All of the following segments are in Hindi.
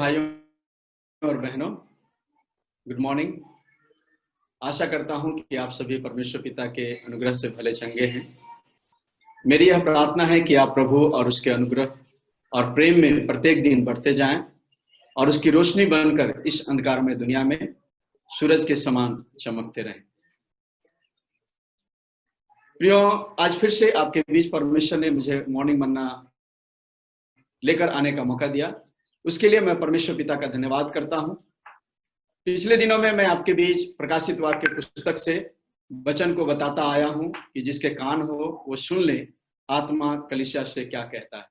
भाइयों और बहनों, गुड मॉर्निंग। आशा करता हूं कि आप सभी परमेश्वर पिता के अनुग्रह से भले चंगे हैं। मेरी यह प्रार्थना है कि आप प्रभु और उसके अनुग्रह और प्रेम में प्रत्येक दिन बढ़ते जाएं और उसकी रोशनी बनकर इस अंधकारमय दुनिया में सूरज के समान चमकते रहें। प्रियो, आज फिर से आपके बीच परमेश्वर ने मुझे मॉर्निंग मन्ना लेकर आने का मौका दिया। उसके लिए मैं परमेश्वर पिता का धन्यवाद करता हूं। पिछले दिनों में मैं आपके बीच प्रकाशित वाक्य पुस्तक से वचन को बताता आया हूं कि जिसके कान हो वो सुन ले, आत्मा कलीसिया से क्या कहता है।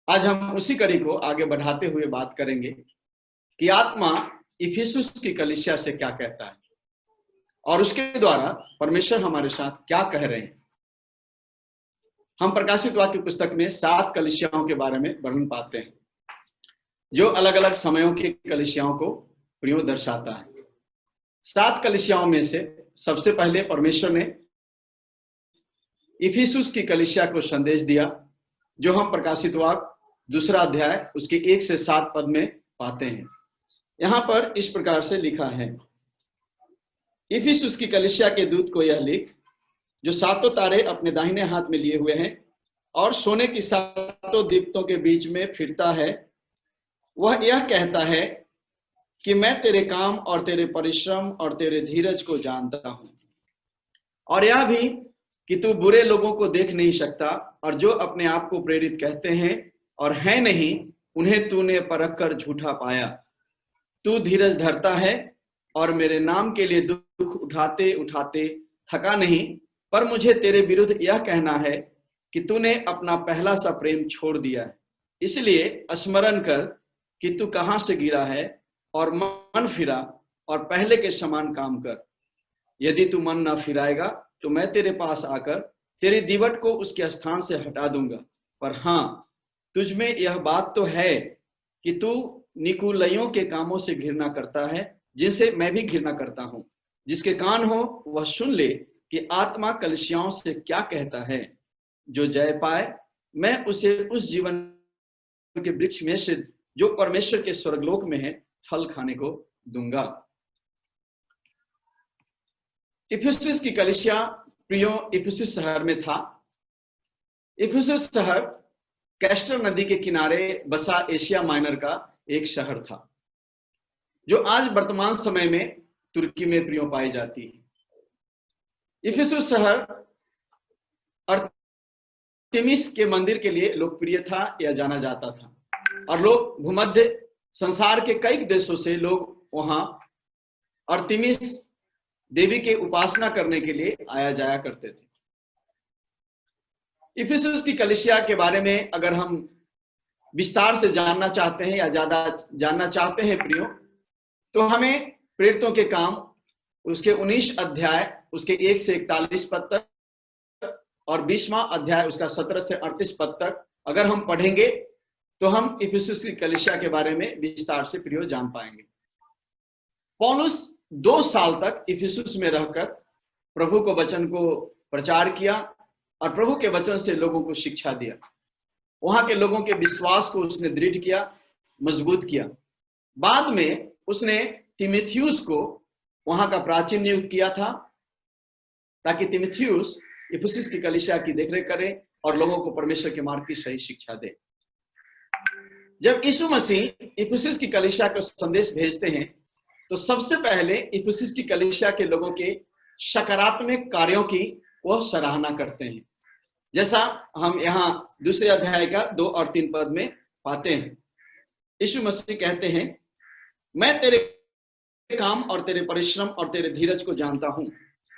आज हम उसी कड़ी को आगे बढ़ाते हुए बात करेंगे कि आत्मा इफिसुस की कलीसिया से क्या कहता है और उसके द्वारा परमेश्वर हमारे साथ क्या कह रहे हैं। हम प्रकाशित वाक्य पुस्तक में 7 कलीसियाओं के बारे में वर्णन पाते हैं, जो अलग अलग समयों की कलीसियाओं को प्रियो दर्शाता है। 7 कलीसियाओं में से सबसे पहले परमेश्वर ने इफिसुस की कलीसिया को संदेश दिया, जो हम प्रकाशित वाक्य 2 अध्याय उसके 1 से 7 पद में पाते हैं। यहां पर इस प्रकार से लिखा है, इफिसुस की कलीसिया के दूत को यह लिख, जो 7 तारे अपने दाहिने हाथ में लिए हुए हैं और सोने की 7 दीप्तों के बीच में फिरता है, वह यह कहता है कि मैं तेरे काम और तेरे परिश्रम और तेरे धीरज को जानता हूं, और यह भी कि तू बुरे लोगों को देख नहीं सकता, और जो अपने आप को प्रेरित कहते हैं और हैं नहीं, उन्हें तूने परख कर झूठा पाया। तू धीरज धरता है और मेरे नाम के लिए दुख उठाते उठाते थका नहीं, पर मुझे तेरे विरुद्ध यह कहना है कि तूने अपना पहला सा प्रेम छोड़ दिया है। इसलिए स्मरण कर कि तू कहां से गिरा है और मन फिरा और पहले के समान काम कर। यदि तू मन न फिराएगा तो मैं तेरे पास आकर तेरी दीवट को उसके स्थान से हटा दूंगा। पर हाँ, तुझ में यह बात तो है कि तू निकुलइयों के कामों से घृणा करता है, जिनसे मैं भी घृणा करता हूं। जिसके कान हो वह सुन ले कि आत्मा कलीसियाओं से क्या कहता है। जो जय पाए, मैं उसे उस जीवन के वृक्ष में से जो परमेश्वर के स्वर्गलोक में है फल खाने को दूंगा। इफिसुस की कलीसिया प्रियो इफिसुस शहर में था। इफिसुस शहर कैस्टर नदी के किनारे बसा एशिया माइनर का एक शहर था, जो आज वर्तमान समय में तुर्की में प्रियो पाई जाती है। इफिसुस शहर अर्तेमिस के मंदिर के लिए लोकप्रिय था या जाना जाता था, और लोग भूमध्य संसार के कई देशों से लोग वहां अर्तेमिस देवी के उपासना करने के लिए आया जाया करते थे। इफिसुस की कलीसिया के बारे में अगर हम विस्तार से जानना चाहते हैं या ज्यादा जानना चाहते हैं प्रियो, तो हमें प्रेरितों के काम उसके 19 अध्याय उसके 1 से 41 पद तक और 20वां अध्याय उसका 17 से 38 पद तक अगर हम पढ़ेंगे तो हम इफिसुस की कलीसिया के बारे में विस्तार से प्रियो जान पाएंगे। पौलुस 2 साल तक इफिसुस में रहकर प्रभु को वचन को प्रचार किया और प्रभु के वचन से लोगों को शिक्षा दिया। वहां के लोगों के विश्वास को उसने दृढ़ किया, मजबूत किया। बाद में उसने तीमुथियुस को वहां का प्राचीन नियुक्त किया था, ताकि तीमुथियुस इफिसुस की कलीसिया की देखरेख करे और लोगों को परमेश्वर के मार्ग की सही शिक्षा दे। जब यीशु मसीह इफिसुस की कलीसिया को संदेश भेजते हैं, तो सबसे पहले इफिसुस की कलीसिया के लोगों के सकारात्मक कार्यों की वह सराहना करते हैं, जैसा हम यहाँ 2 अध्याय का 2 और 3 पद में पाते हैं। यीशु मसीह कहते हैं, मैं तेरे काम और तेरे परिश्रम और तेरे धीरज को जानता हूं,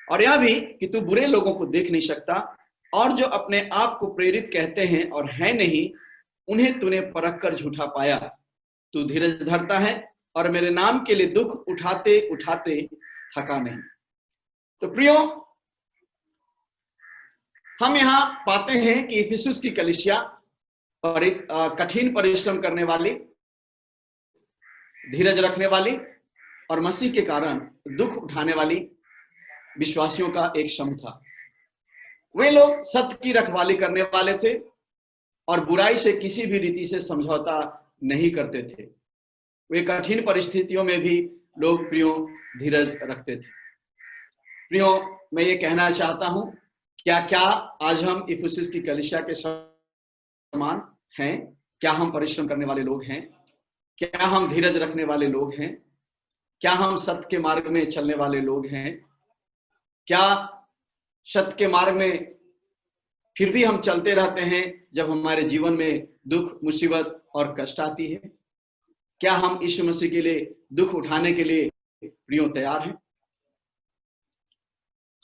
और यह भी कि तू बुरे लोगों को देख नहीं सकता, और जो अपने आप को प्रेरित कहते हैं और हैं नहीं, उन्हें तूने परख कर झूठा पाया। तू धीरज धरता है और मेरे नाम के लिए दुख उठाते उठाते थका नहीं। तो प्रियो, हम यहां पाते हैं कि इफिसुस की कलीसिया कठिन परिश्रम करने वाली, धीरज रखने वाली और मसीह के कारण दुख उठाने वाली विश्वासियों का एक समूह था। वे लोग सत्य की रखवाली करने वाले थे और बुराई से किसी भी रीति से समझौता नहीं करते थे। वे कठिन परिस्थितियों में भी लोग प्रियो धीरज रखते थे। प्रियो, मैं ये कहना चाहता हूं, क्या आज हम इफिसुस की कलीसिया के समान हैं? क्या हम परिश्रम करने वाले लोग हैं? क्या हम धीरज रखने वाले लोग हैं? क्या हम सत्य के मार्ग में चलने वाले लोग हैं? क्या सत्य के मार्ग में फिर भी हम चलते रहते हैं जब हमारे जीवन में दुख, मुसीबत और कष्ट आती है? क्या हम यीशु मसीह के लिए दुख उठाने के लिए प्रियो तैयार हैं?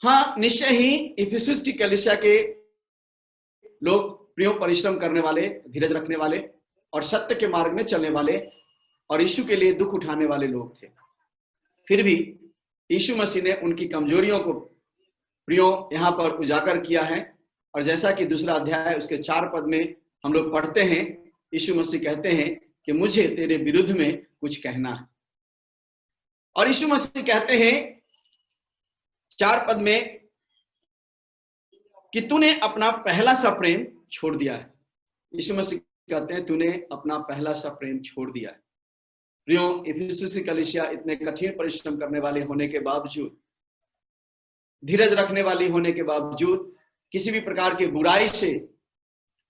हाँ, निश्चय ही इफिसुस की कलीसिया के लोग प्रियो परिश्रम करने वाले, धीरज रखने वाले और सत्य के मार्ग में चलने वाले और यीशु के लिए दुख उठाने वाले लोग थे। फिर भी यीशु मसीह ने उनकी कमजोरियों को प्रियो यहाँ पर उजागर किया है। और जैसा कि दूसरा अध्याय उसके 4 पद में हम लोग पढ़ते हैं, यीशु मसीह कहते हैं कि मुझे तेरे विरुद्ध में कुछ कहना है। और यीशु मसीह कहते हैं 4 पद में कि तूने अपना पहला सा प्रेम छोड़ दिया है। यीशु मसीह कहते हैं तूने अपना पहला सा प्रेम छोड़ दिया है। प्रियो, इफिसुस की कलीसिया इतने कठिन परिश्रम करने वाले होने के बावजूद, धीरज रखने वाली होने के बावजूद, किसी भी प्रकार की बुराई से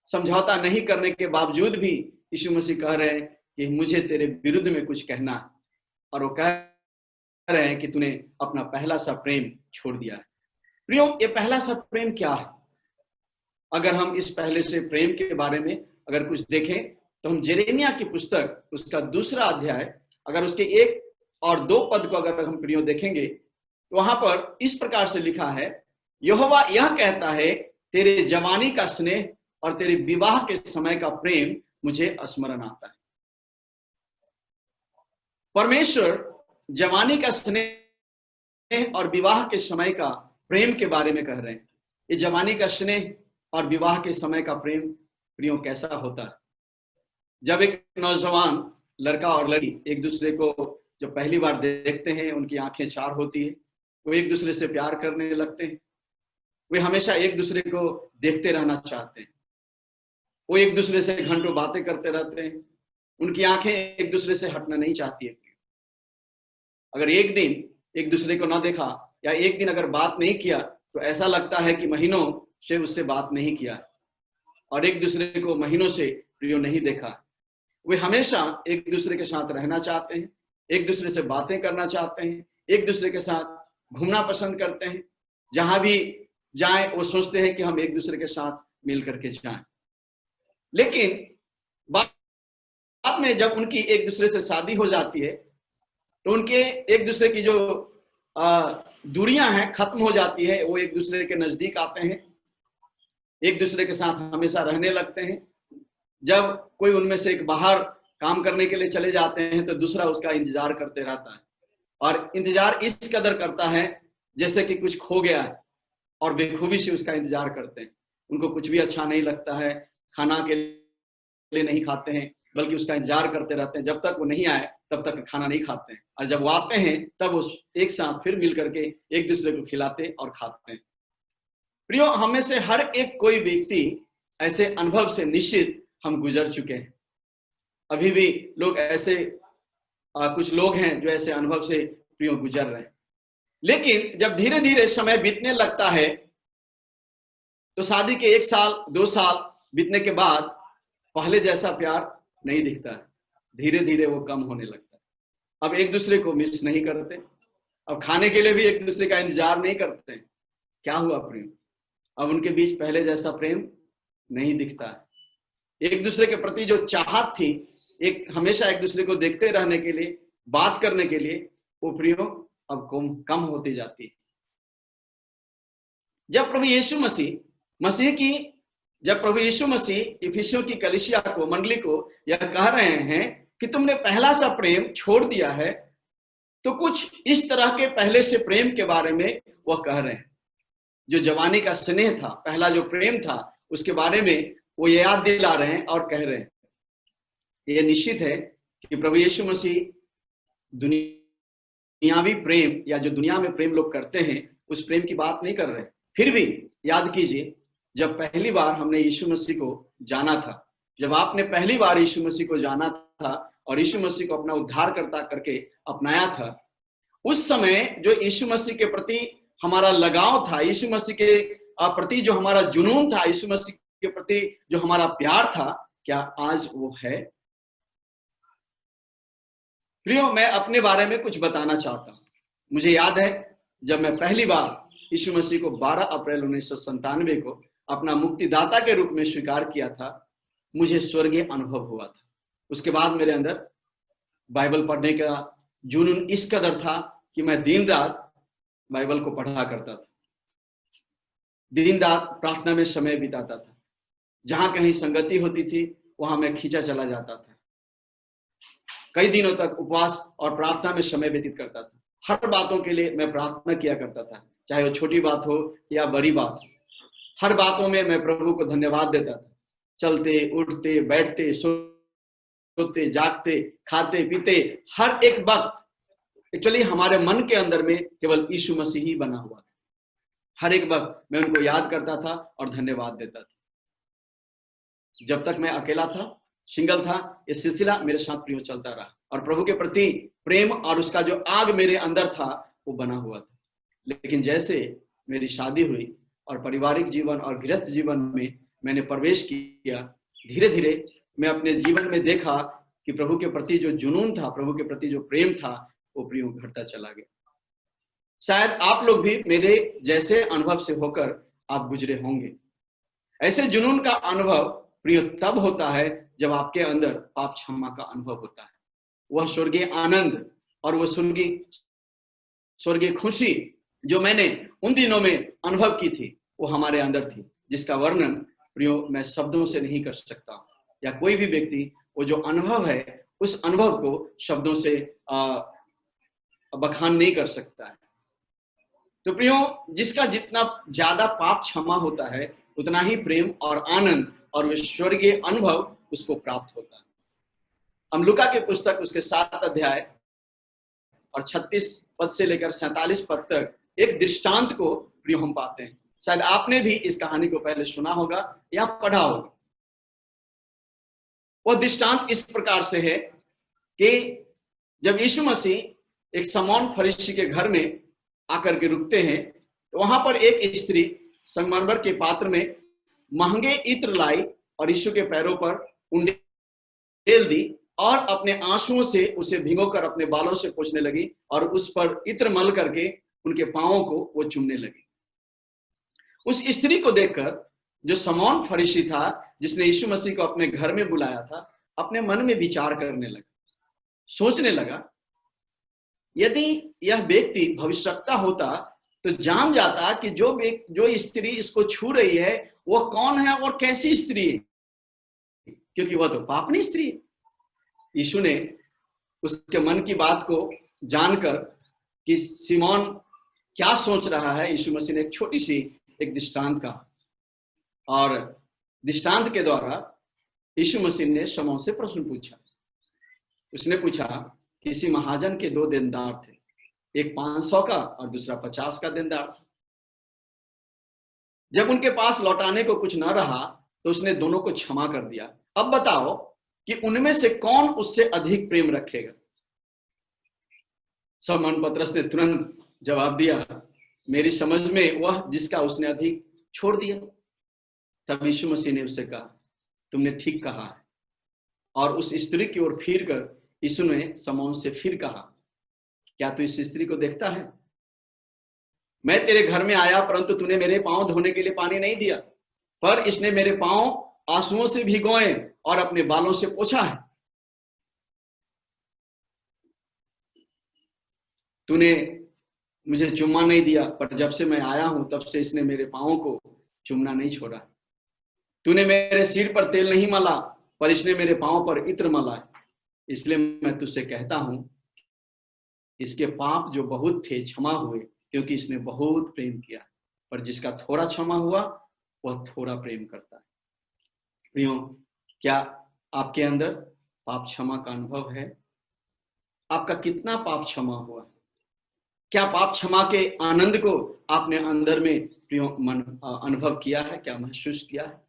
समझौता नहीं करने के बावजूद भी यीशु मसीह कह रहे हैं कि मुझे तेरे विरुद्ध में कुछ कहना है। और वो कह रहे हैं कि तूने अपना पहला सा प्रेम छोड़ दिया है। प्रियो, ये पहला सा प्रेम क्या है? अगर हम इस पहले से प्रेम के बारे में अगर कुछ देखें तो हम यिर्मयाह की पुस्तक उसका 2 अध्याय अगर उसके 1 और 2 पद को अगर हम प्रियो देखेंगे तो वहां पर इस प्रकार से लिखा है, यहोवा यह कहता है तेरे जवानी का स्नेह और तेरे विवाह के समय का प्रेम मुझे स्मरण आता है। परमेश्वर जवानी का स्नेह और विवाह के समय का प्रेम के बारे में कह रहे हैं। ये जवानी का स्नेह और विवाह के समय का प्रेम प्रियो कैसा होता है? जब एक नौजवान लड़का और लड़की एक दूसरे को जब पहली बार देखते हैं, उनकी आंखें चार होती है, वो एक दूसरे से प्यार करने लगते हैं। वे हमेशा एक दूसरे को देखते रहना चाहते हैं। वो एक दूसरे से घंटों बातें करते रहते हैं। उनकी आंखें एक दूसरे से हटना नहीं चाहती है। अगर एक दिन एक दूसरे को ना देखा या एक दिन अगर बात नहीं किया तो ऐसा लगता है कि महीनों से उससे बात नहीं किया और एक दूसरे को महीनों से प्रियो नहीं देखा। वे हमेशा एक दूसरे के साथ रहना चाहते हैं, एक दूसरे से बातें करना चाहते हैं, एक दूसरे के साथ घूमना पसंद करते हैं। जहां भी जाएं वो सोचते हैं कि हम एक दूसरे के साथ मिल करके जाएं। लेकिन बाद में जब उनकी एक दूसरे से शादी हो जाती है तो उनके एक दूसरे की जो दूरियां हैं खत्म हो जाती है। वो एक दूसरे के नजदीक आते हैं, एक दूसरे के साथ हमेशा रहने लगते हैं। जब कोई उनमें से एक बाहर काम करने के लिए चले जाते हैं तो दूसरा उसका इंतजार करते रहता है और इंतजार इस कदर करता है जैसे कि कुछ खो गया है और बेखूबी से उसका इंतजार करते हैं। उनको कुछ भी अच्छा नहीं लगता है, खाना के लिए नहीं खाते हैं बल्कि उसका इंतजार करते रहते हैं। जब तक वो नहीं आए तब तक खाना नहीं खाते हैं और जब वो आते हैं तब वो एक साथ फिर मिल करके एक दूसरे को खिलाते और खाते हैं। प्रियो, हमें से हर एक कोई व्यक्ति ऐसे अनुभव से निश्चित हम गुजर चुके हैं। अभी भी लोग ऐसे कुछ लोग हैं जो ऐसे अनुभव से प्रियो गुजर रहे हैं। लेकिन जब धीरे धीरे समय बीतने लगता है तो शादी के 1 साल 2 साल बीतने के बाद पहले जैसा प्यार नहीं दिखता है। धीरे धीरे वो कम होने लगता है। अब एक दूसरे को मिस नहीं करते, अब खाने के लिए भी एक दूसरे का इंतजार नहीं करते हैं। क्या हुआ प्रेम? अब उनके बीच पहले जैसा प्रेम नहीं दिखता है। एक दूसरे के प्रति जो चाहत थी, एक हमेशा एक दूसरे को देखते रहने के लिए, बात करने के लिए, वो प्रियो अब कम होती जाती है। जब प्रभु यीशु मसीह इफिसियों की कलीसिया को, मंडली को यह कह रहे हैं कि तुमने पहला सा प्रेम छोड़ दिया है, तो कुछ इस तरह के पहले से प्रेम के बारे में वह कह रहे हैं। जो जवानी का स्नेह था, पहला जो प्रेम था, उसके बारे में वो ये याद दिला रहे हैं और कह रहे हैं। ये निश्चित है कि प्रभु यीशु मसीह दुनियावी प्रेम या जो दुनिया में प्रेम लोग करते हैं उस प्रेम की बात नहीं कर रहे। फिर भी याद कीजिए, जब पहली बार हमने यीशु मसीह को जाना था, जब आपने पहली बार यीशु मसीह को जाना था, और यीशु मसीह को अपना उद्धारकर्ता करके अपनाया था, उस समय जो यीशु मसीह के प्रति हमारा लगाव था, यीशु मसीह के प्रति जो हमारा जुनून था, यीशु मसीह के प्रति जो हमारा प्यार था, क्या आज वो है? प्रियो, मैं अपने बारे में कुछ बताना चाहता हूं। मुझे याद है जब मैं पहली बार यीशु मसीह को 12 अप्रैल 1997 को अपना मुक्तिदाता के रूप में स्वीकार किया था, मुझे स्वर्गीय अनुभव हुआ था। उसके बाद मेरे अंदर बाइबल पढ़ने का जुनून इस कदर था कि मैं दिन रात बाइबल को पढ़ा करता था, दिन रात प्रार्थना में समय बिताता था। जहां कहीं संगति होती थी वहां मैं खींचा चला जाता था। कई दिनों तक उपवास और प्रार्थना में समय व्यतीत करता था। हर बातों के लिए मैं प्रार्थना किया करता था, चाहे वो छोटी बात हो या बड़ी बात हो। हर बातों में मैं प्रभु को धन्यवाद देता था। चलते, उठते, बैठते, सोते, जागते, खाते, पीते, हर एक वक्त एक्चुअली हमारे मन के अंदर में केवल यीशु मसीह ही बना हुआ था। हर एक वक्त मैं उनको याद करता था और धन्यवाद देता था। जब तक मैं अकेला था, सिंगल था, ये सिलसिला मेरे साथ प्रियो चलता रहा और प्रभु के प्रति प्रेम और उसका जो आग मेरे अंदर था वो बना हुआ था। लेकिन जैसे मेरी शादी हुई और पारिवारिक जीवन और गृहस्थ जीवन में मैंने प्रवेश किया, धीरे धीरे मैं अपने जीवन में देखा कि प्रभु के प्रति जो जुनून था, प्रभु के प्रति जो प्रेम था, वो प्रियो घटता चला गया। शायद आप लोग भी मेरे जैसे अनुभव से होकर आप गुजरे होंगे। ऐसे जुनून का अनुभव प्रियो तब होता है जब आपके अंदर पाप क्षमा का अनुभव होता है। वह स्वर्गीय आनंद और वह स्वर्गीय खुशी जो मैंने उन दिनों में अनुभव की थी, वो हमारे अंदर थी, जिसका वर्णन प्रियो मैं शब्दों से नहीं कर सकता, या कोई भी व्यक्ति वो जो अनुभव है उस अनुभव को शब्दों से बखान नहीं कर सकता है। तो प्रियो, जिसका जितना ज्यादा पाप क्षमा होता है उतना ही प्रेम और आनंद और वे स्वर्गीय अनुभव उसको प्राप्त होता है। हम लूका के पुस्तक उसके 7 अध्याय और 36 पद से लेकर 47 पद तक एक दृष्टांत को प्रियो हम पाते हैं। शायद आपने भी इस कहानी को पहले सुना होगा या पढ़ा होगा। वो दृष्टांत इस प्रकार से है कि जब यीशु मसीह एक शमौन फरीसी के घर में आकर के रुकते हैं, तो वहां पर एक स्त्री संगमरमर के पात्र में महंगे इत्र लाई और यीशु के पैरों पर उंडेल दी और अपने आंसुओं से उसे भिगोकर अपने बालों से पोंछने लगी और उस पर इत्र मल करके उनके पांवों को वो चूमने लगी। उस स्त्री को देखकर जो शमौन फरीसी था, जिसने यीशु मसीह को अपने घर में बुलाया था, अपने मन में विचार करने लगा, सोचने लगा, यदि यह व्यक्ति भविष्यवक्ता होता तो जान जाता कि जो स्त्री इसको छू रही है वो कौन है और कैसी स्त्री है, क्योंकि वह तो पापनी स्त्री है। यीशु ने उसके मन की बात को जानकर कि सिमोन क्या सोच रहा है, यीशु मसीह ने एक छोटी सी एक दृष्टांत कहा और दृष्टांत के द्वारा यीशु मसीह ने शमौन से प्रश्न पूछा। उसने पूछा, किसी महाजन के 2 देनदार थे, एक 500 का और दूसरा 50 का देनदार था। जब उनके पास लौटाने को कुछ न रहा तो उसने दोनों को क्षमा कर दिया। अब बताओ कि उनमें से कौन उससे अधिक प्रेम रखेगा? शमौन पतरस ने तुरंत जवाब दिया, मेरी समझ में वह जिसका उसने अधिक छोड़ दिया। तब यीशु मसीह ने उससे कहा, तुमने ठीक कहा है। और उस स्त्री की ओर फिर कर यीशु ने शमौन से फिर कहा, क्या तू इस स्त्री को देखता है? मैं तेरे घर में आया परंतु तूने मेरे पांव धोने के लिए पानी नहीं दिया, पर इसने मेरे पांव आंसुओं से भिगोए और अपने बालों से पोंछा है। तूने मुझे चुम्मा नहीं दिया, पर जब से मैं आया हूं तब से इसने मेरे पांवों को चूमना नहीं छोड़ा। तूने मेरे सिर पर तेल नहीं मला, पर इसने मेरे पांव पर इत्र मला। इसलिए मैं तुझसे कहता हूं, इसके पाप जो बहुत थे क्षमा हुए, क्योंकि इसने बहुत प्रेम किया। पर जिसका थोड़ा क्षमा हुआ वह थोड़ा प्रेम करता है। प्रियो, क्या आपके अंदर पाप क्षमा का अनुभव है? आपका कितना पाप क्षमा हुआ? क्या पाप क्षमा के आनंद को आपने अंदर में प्रियो अनुभव किया है? क्या महसूस किया है?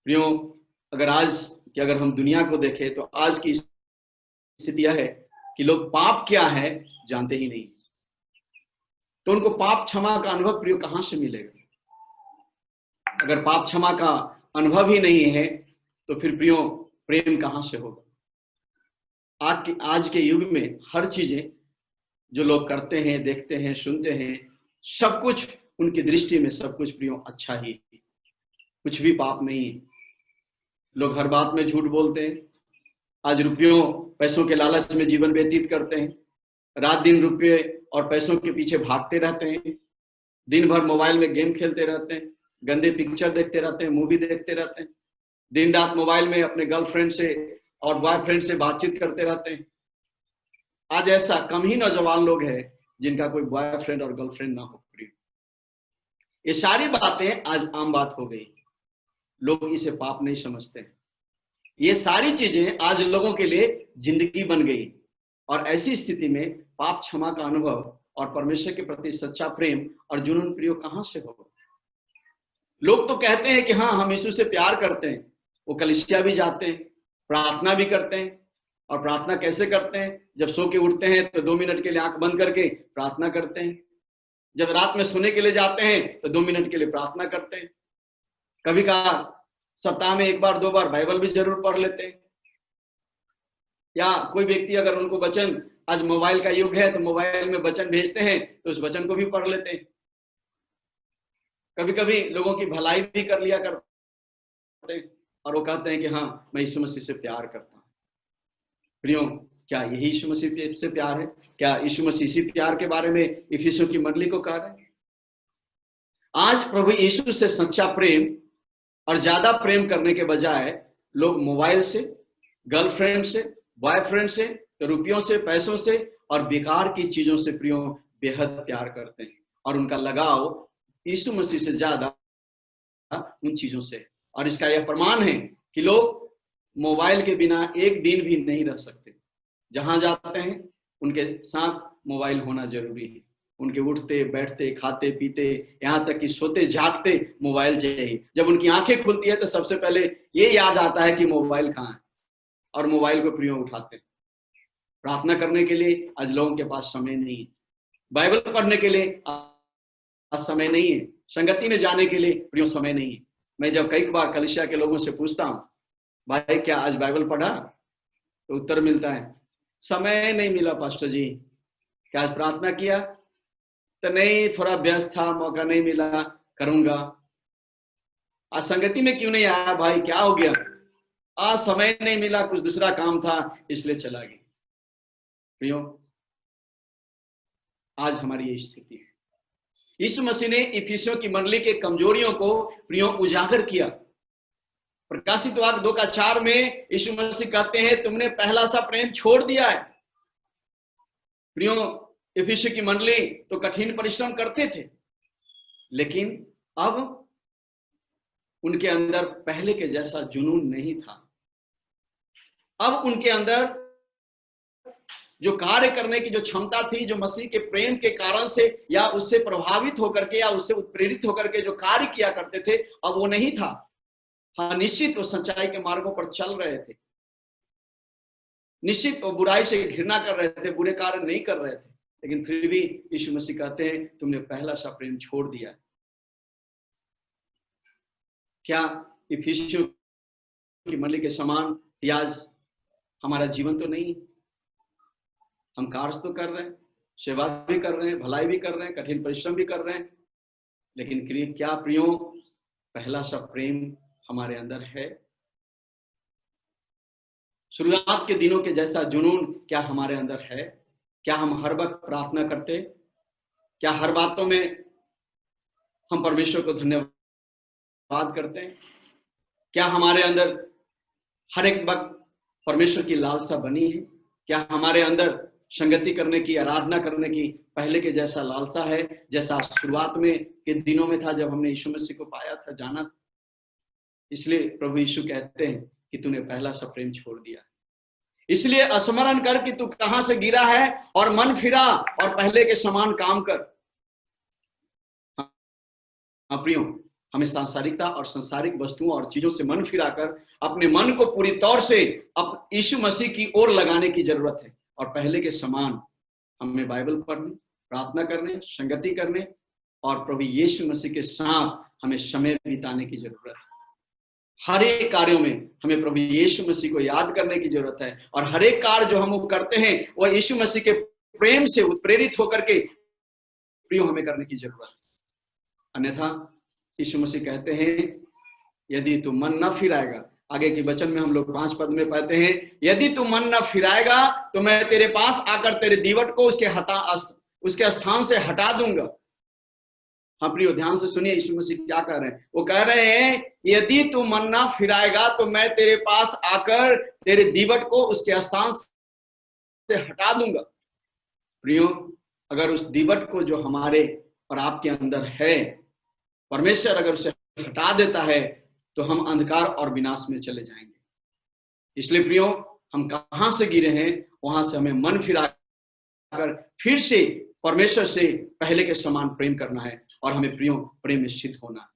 प्रियो, अगर आज कि अगर हम दुनिया को देखें तो आज की स्थिति यह है कि लोग पाप क्या है जानते ही नहीं, तो उनको पाप क्षमा का अनुभव प्रियो कहां से मिलेगा? अगर पाप क्षमा का अनुभव ही नहीं है तो फिर प्रियो प्रेम कहां से होगा? आज के युग में हर चीजें जो लोग करते हैं, देखते हैं, सुनते हैं, सब कुछ उनकी दृष्टि में सब कुछ प्रियो अच्छा ही, कुछ भी पाप नहीं है। लोग हर बात में झूठ बोलते हैं, आज रुपयों पैसों के लालच में जीवन व्यतीत करते हैं, रात दिन रुपये और पैसों के पीछे भागते रहते हैं, दिन भर मोबाइल में गेम खेलते रहते हैं, गंदे पिक्चर देखते रहते हैं, मूवी देखते रहते हैं, दिन रात मोबाइल में अपने गर्लफ्रेंड से और बॉयफ्रेंड से बातचीत करते रहते हैं। आज ऐसा कम ही नौजवान लोग हैं जिनका कोई बॉयफ्रेंड और गर्लफ्रेंड ना हो। ये सारी बातें आज आम बात हो गई, लोग इसे पाप नहीं समझते। ये सारी चीजें आज लोगों के लिए जिंदगी बन गई, और ऐसी स्थिति में पाप क्षमा का अनुभव और परमेश्वर के प्रति सच्चा प्रेम और जुनून प्रियो कहां से होगा? लोग तो कहते हैं कि हाँ, हम यीशु से प्यार करते हैं, वो कलीसिया भी जाते हैं, प्रार्थना भी करते हैं। और प्रार्थना कैसे करते हैं? जब सो के उठते हैं तो 2 मिनट के लिए आंख बंद करके प्रार्थना करते हैं, जब रात में सोने के लिए जाते हैं तो 2 मिनट के लिए प्रार्थना करते हैं, कभी कभार सप्ताह में 1 बार 2 बार बाइबल भी जरूर पढ़ लेते हैं। या कोई व्यक्ति अगर उनको वचन, आज मोबाइल का युग है तो मोबाइल में वचन भेजते हैं तो उस वचन को भी पढ़ लेते हैं। कभी कभी लोगों की भलाई भी कर लिया करते हैं और वो कहते हैं कि हाँ, मैं यीशु मसीह से प्यार करता हूं। प्रियो, क्या यही यीशु मसीह से प्यार है? क्या यीशु मसीह इसी प्यार के बारे में इफिसियों की मंडली को कह रहे हैं? आज प्रभु यीशु से सच्चा प्रेम और ज्यादा प्रेम करने के बजाय लोग मोबाइल से, गर्लफ्रेंड से, बॉयफ्रेंड से, रुपयों से, पैसों से और बेकार की चीजों से प्रियो बेहद प्यार करते हैं, और उनका लगाव यीशु मसीह से ज्यादा उन चीजों से। और इसका यह प्रमाण है कि लोग मोबाइल के बिना एक दिन भी नहीं रह सकते। जहां जाते हैं उनके साथ मोबाइल होना जरूरी है, उनके उठते बैठते खाते पीते यहाँ तक कि सोते जागते मोबाइल चाहिए। जब उनकी आंखें खुलती है तो सबसे पहले ये याद आता है कि मोबाइल कहाँ है, और मोबाइल को प्रियो उठाते हैं। प्रार्थना करने के लिए आज लोगों के पास समय नहीं है, बाइबल पढ़ने के लिए आज समय नहीं है, संगति में जाने के लिए प्रियो समय नहीं है। मैं जब कई बार कलीसिया के लोगों से पूछता हूँ, भाई क्या आज बाइबल पढ़ा? तो उत्तर मिलता है, समय नहीं मिला पास्टर जी। क्या आज प्रार्थना किया? तो नहीं, थोड़ा व्यस्त था, मौका नहीं मिला, करूंगा। आज संगति में क्यों नहीं आया भाई, क्या हो गया? आज समय नहीं मिला, कुछ दूसरा काम था इसलिए चला गया। प्रियो, आज हमारी ये स्थिति है। यीशु मसीह ने इफिसियों की मंडली के कमजोरियों को प्रियो उजागर किया। प्रकाशित वाक्य 2:4 में यीशु मसीह कहते हैं, तुमने पहला सा प्रेम छोड़ दिया है। प्रियो, इफिसियों की मंडली तो कठिन परिश्रम करते थे, लेकिन अब उनके अंदर पहले के जैसा जुनून नहीं था। अब उनके अंदर जो कार्य करने की जो क्षमता थी, जो मसीह के प्रेम के कारण से या उससे प्रभावित होकर के या उससे उत्प्रेरित होकर के जो कार्य किया करते थे, अब वो नहीं था। हाँ, निश्चित वो सच्चाई के मार्गों पर चल रहे थे, निश्चित वो बुराई से घृणा कर रहे थे, बुरे कार्य नहीं कर रहे थे, लेकिन फिर भी यीशु मसीह कहते हैं, तुमने पहला सा प्रेम छोड़ दिया। क्या इफिसियों की मंडली के समान आज हमारा जीवन तो नहीं? हम कार्य तो कर रहे हैं, सेवा भी कर रहे हैं, भलाई भी कर रहे हैं, कठिन परिश्रम भी कर रहे हैं, लेकिन क्या प्रियो पहला सा प्रेम हमारे अंदर है? शुरुआत के दिनों के जैसा जुनून क्या हमारे अंदर है? क्या हम हर वक्त प्रार्थना करते? क्या हर बातों में हम परमेश्वर को धन्यवाद करते हैं? क्या हमारे अंदर हर एक वक्त परमेश्वर की लालसा बनी है? क्या हमारे अंदर संगति करने की, आराधना करने की पहले के जैसा लालसा है, जैसा शुरुआत में के दिनों में था, जब हमने यीशु मसीह को पाया था, जाना था? इसलिए प्रभु यीशु कहते हैं कि तूने पहला सा प्रेम छोड़ दिया। इसलिए स्मरण कर कि तू कहां से गिरा है और मन फिरा और पहले के समान काम कर। हाँ प्रियो, हमें सांसारिकता और सांसारिक वस्तुओं और चीजों से मन फिराकर अपने मन को पूरी तौर से यीशु मसीह की ओर लगाने की जरूरत है। और पहले के समान हमें बाइबल पढ़ने, प्रार्थना करने, संगति करने और प्रभु यीशु मसीह के साथ हमें समय बिताने की जरूरत है। हर एक कार्यों में हमें प्रभु यीशु मसीह को याद करने की जरूरत है, और हर एक कार्य जो हम वो करते हैं वह यीशु मसीह के प्रेम से उत्प्रेरित होकर के प्रियो हमें करने की जरूरत है। अन्यथा यीशु मसीह कहते हैं, यदि तू मन न फिराएगा, आगे के वचन में हम लोग 5 पद में पढ़ते हैं, यदि तू मन न फिराएगा तो मैं तेरे पास आकर तेरे दीवट को उसके स्थान से हटा दूंगा। हाँ प्रियो, ध्यान से सुनिए यीशु मसीह क्या कह रहे हैं। वो कह रहे हैं, यदि तू मन न फिराएगा तो मैं तेरे पास आकर तेरे दीवट को उसके स्थान से हटा दूंगा। प्रियो, अगर उस दीवट को जो हमारे और आपके अंदर है, परमेश्वर अगर उसे हटा देता है तो हम अंधकार और विनाश में चले जाएंगे। इसलिए प्रियो, हम कहां से गिरे हैं वहां से हमें मन फिराकर फिर से परमेश्वर से पहले के समान प्रेम करना है, और हमें प्रियो प्रेम में सिद्ध होना है।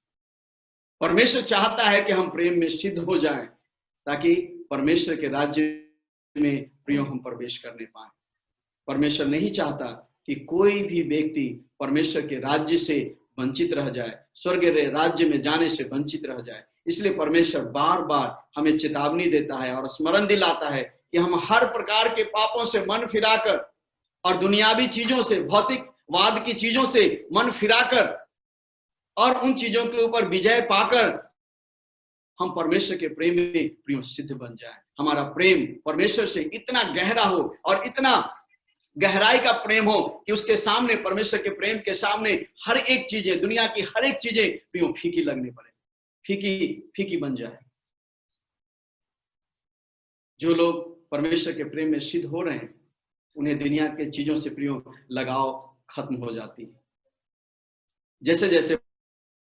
परमेश्वर चाहता है कि हम प्रेम में सिद्ध हो जाएं, ताकि परमेश्वर के राज्य में प्रियो हम प्रवेश करने पाए। परमेश्वर नहीं चाहता कि कोई भी व्यक्ति परमेश्वर के राज्य से वंचित रह जाए, स्वर्ग राज्य में जाने से वंचित रह जाए। इसलिए परमेश्वर बार बार हमें चेतावनी देता है और स्मरण दिलाता है कि हम हर प्रकार के पापों से मन फिराकर और दुनियावी चीजों से, भौतिकवाद की चीजों से मन फिराकर और उन चीजों के ऊपर विजय पाकर हम परमेश्वर के प्रेम में प्रिय सिद्ध बन जाए। हमारा प्रेम परमेश्वर से इतना गहरा हो और इतना गहराई का प्रेम हो कि उसके सामने, परमेश्वर के प्रेम के सामने हर एक चीजें, दुनिया की हर एक चीजें प्रियो फीकी लगने पड़े, फीकी बन जाए। जो लोग परमेश्वर के प्रेम में सिद्ध हो रहे हैं, उन्हें दुनिया के चीजों से प्रियो लगाव खत्म हो जाती है। जैसे जैसे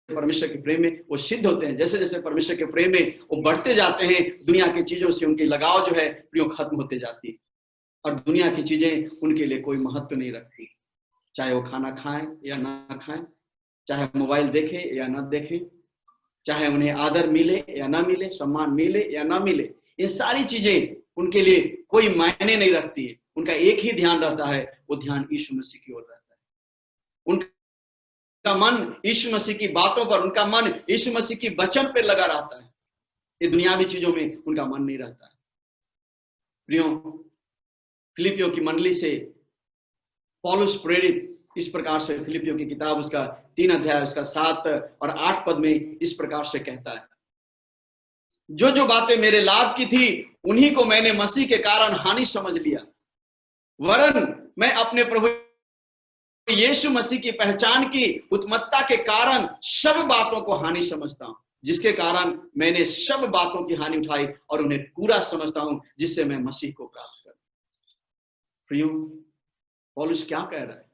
परमेश्वर के प्रेम में वो सिद्ध होते हैं, जैसे जैसे परमेश्वर के प्रेम में वो बढ़ते जाते हैं, दुनिया की चीजों से उनकी लगाव जो है प्रियो खत्म होते जाती है, और दुनिया की चीजें उनके लिए कोई महत्व नहीं रखती। चाहे वो खाना खाएं या ना खाएं, चाहे मोबाइल देखें या ना देखें, चाहे उन्हें आदर मिले या ना मिले, सम्मान मिले या ना मिले, ये सारी चीजें उनके लिए कोई मायने नहीं रखती है। उनका एक ही ध्यान रहता है, वो ध्यान यीशु मसीह की ओर रहता है। उनका मन यीशु मसीह की बातों पर, उनका मन यीशु मसीह की वचन पर लगा रहता है। ये दुनियावी चीजों में उनका मन नहीं रहता है। प्रियो, फिलिपियों की मंडली से पौलुस प्रेरित इस प्रकार से फिलिपियों की किताब उसका 3 अध्याय उसका 7 और 8 पद में इस प्रकार से कहता है, जो जो बातें मेरे लाभ की थी उन्हीं को मैंने मसीह के कारण हानि समझ लिया, वरन मैं अपने प्रभु यीशु मसीह की पहचान की उत्तमता के कारण सब बातों को हानि समझता हूं, जिसके कारण मैंने सब बातों की हानि उठाई और उन्हें पूरा समझता हूं, जिससे मैं मसीह को प्राप्त करूं। प्रियो, पौलुस क्या कह रहा है?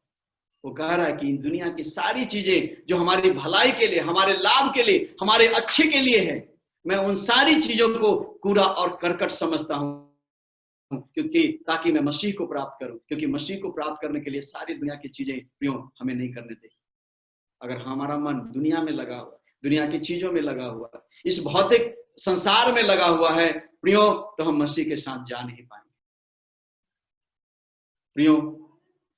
वो कह रहा है कि दुनिया की सारी चीजें जो हमारी भलाई के लिए, हमारे लाभ के लिए, हमारे अच्छे के लिए है, मैं उन सारी चीजों को कूड़ा और करकट समझता हूं, क्योंकि ताकि मैं मसीह को प्राप्त करूं। क्योंकि मसीह को प्राप्त करने के लिए सारी दुनिया की चीजें प्रियो हमें नहीं करने देगी। अगर हमारा मन दुनिया में लगा हुआ, दुनिया की चीजों में लगा हुआ, इस भौतिक संसार में लगा हुआ है प्रियो, तो हम मसीह के साथ जा नहीं पाएंगे। प्रियो,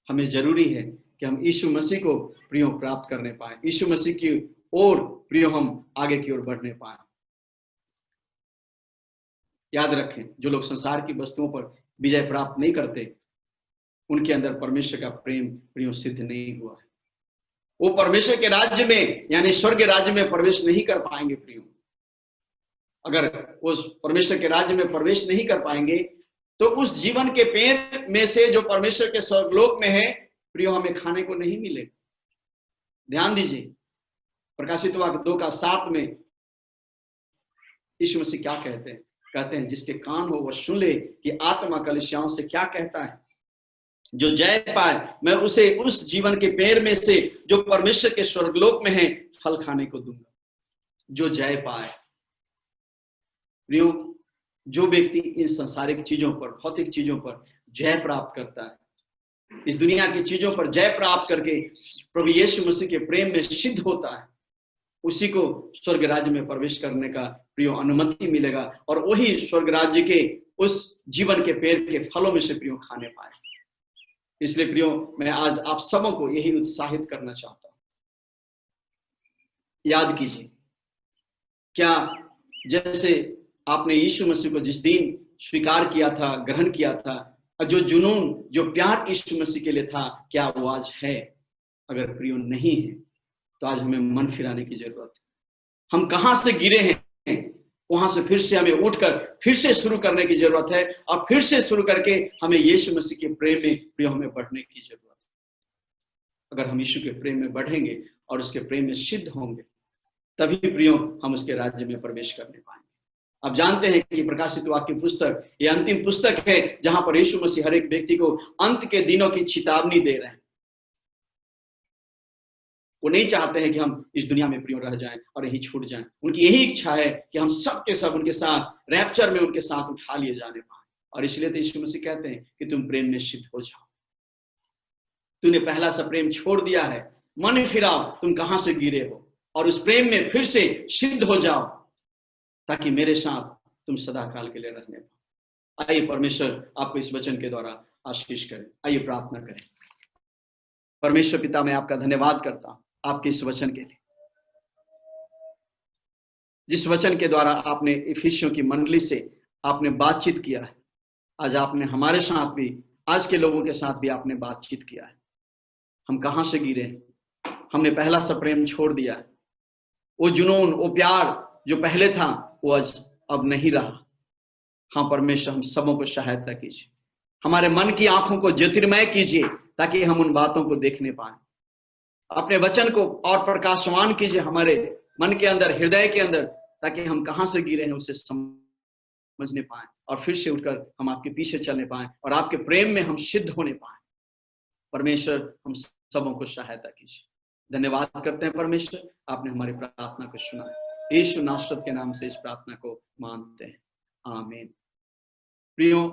हमें जरूरी है कि हम यीशु मसीह को प्रियो प्राप्त करने पाए, यीशु मसीह की ओर प्रियो हम आगे की ओर बढ़ने पाए। याद रखें, जो लोग संसार की वस्तुओं पर विजय प्राप्त नहीं करते, उनके अंदर परमेश्वर का प्रेम प्रियो सिद्ध नहीं हुआ है। वो परमेश्वर के राज्य में यानी स्वर्ग राज्य में प्रवेश नहीं कर पाएंगे। प्रियो, अगर वो परमेश्वर के राज्य में प्रवेश नहीं कर पाएंगे तो उस जीवन के पेड़ में से जो परमेश्वर के स्वर्गलोक में है प्रियो हमें खाने को नहीं मिलेगा। ध्यान दीजिए, प्रकाशित वाक्य 2:7 में यीशु मसीह क्या कहते हैं? कहते हैं, जिसके कान हो वह सुन ले कि आत्मा कलीसियाओं से क्या कहता है। जो जय पाए मैं उसे उस जीवन के पेड़ में से जो परमेश्वर के स्वर्गलोक में है फल खाने को दूंगा। जो जय पाए प्रियो, जो व्यक्ति इन सांसारिक चीजों पर, भौतिक चीजों पर जय प्राप्त करता है, इस दुनिया की चीजों पर जय प्राप्त करके प्रभु यीशु मसीह के प्रेम में सिद्ध होता है, उसी को स्वर्ग राज्य में प्रवेश करने का प्रियो अनुमति मिलेगा और वही स्वर्ग राज्य के उस जीवन के पेड़ के फलों में से प्रियो खाने पाए। इसलिए प्रियो मैं आज आप सबों को यही उत्साहित करना चाहता हूं। याद कीजिए, क्या जैसे आपने यीशु मसीह को जिस दिन स्वीकार किया था, ग्रहण किया था, जो जुनून, जो प्यार यीशु मसीह के लिए था, क्या वो आज है? अगर प्रियो नहीं है तो आज हमें मन फिराने की जरूरत है। हम कहां से गिरे हैं, वहां से फिर से हमें उठकर फिर से शुरू करने की जरूरत है और फिर से शुरू करके हमें यीशु मसीह के प्रेम में प्रियो हमें बढ़ने की जरूरत है। अगर हम यीशु के प्रेम में बढ़ेंगे और उसके प्रेम में सिद्ध होंगे, तभी प्रियो हम उसके राज्य में प्रवेश करने पाएंगे। आप जानते हैं कि प्रकाशित वाक्य पुस्तक ये अंतिम पुस्तक है जहां पर यीशु मसीह हर एक व्यक्ति को अंत के दिनों की चेतावनी दे रहे हैं। वो नहीं चाहते हैं कि हम इस दुनिया में प्रिय रह जाएं और यही छूट जाएं। उनकी यही इच्छा है कि हम सब के सब उनके साथ रैप्चर में उनके साथ उठा लिए जाने पाए। और इसलिए तो यीशु मसीह कहते हैं कि तुम प्रेम में सिद्ध हो जाओ। तूने पहला सा प्रेम छोड़ दिया है, मन फिराओ, तुम कहां से गिरे हो और उस प्रेम में फिर से सिद्ध हो जाओ, ताकि मेरे साथ तुम सदा काल के लिए रहने पाओ। आइए परमेश्वर आपको इस वचन के द्वारा आशीष करे। आइए प्रार्थना करें। परमेश्वर पिता, मैं आपका धन्यवाद करता हूं आपके इस वचन के लिए, जिस वचन के द्वारा आपने इफिसियों की मंडली से आपने बातचीत किया है। आज आपने हमारे साथ भी, आज के लोगों के साथ भी आपने बातचीत किया है। हम कहां से गिरे हैं, हमने पहला सा प्रेम छोड़ दिया है। वो जुनून, वो प्यार जो पहले था वो आज अब नहीं रहा। हाँ परमेश्वर, हम सबों को सहायता कीजिए, हमारे मन की आंखों को ज्योतिर्मय कीजिए ताकि हम उन बातों को देखने पाए। अपने वचन को और प्रकाशवान कीजिए हमारे मन के अंदर, हृदय के अंदर, ताकि हम कहां से गिरे हैं उसे समझने पाए और फिर से उठकर हम आपके पीछे चलने पाए और आपके प्रेम में हम सिद्ध होने पाए। परमेश्वर, हम सबों को सहायता कीजिए। धन्यवाद करते हैं परमेश्वर, आपने हमारी प्रार्थना को सुना है। यीशु नासरत के नाम से इस प्रार्थना को मानते हैं, आमीन। प्रियो,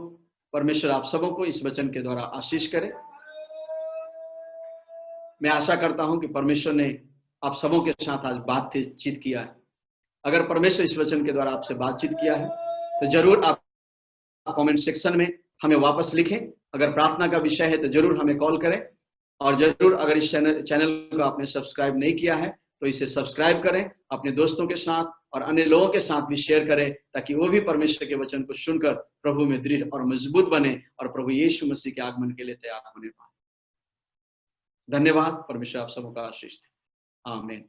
परमेश्वर आप सबों को इस वचन के द्वारा आशीष करे। मैं आशा करता हूं कि परमेश्वर ने आप सबों के साथ आज बातचीत किया है। अगर परमेश्वर इस वचन के द्वारा आपसे बातचीत किया है तो जरूर आप कमेंट सेक्शन में हमें वापस लिखें। अगर प्रार्थना का विषय है तो जरूर हमें कॉल करें और जरूर अगर इस चैनल को आपने सब्सक्राइब नहीं किया है तो इसे सब्सक्राइब करें, अपने दोस्तों के साथ और अन्य लोगों के साथ भी शेयर करें, ताकि वो भी परमेश्वर के वचन को सुनकर प्रभु में दृढ़ और मजबूत बने और प्रभु यीशु मसीह के आगमन के लिए तैयार होने पाए। धन्यवाद। परमेश्वर आप सबों का आशीष दे। आमीन।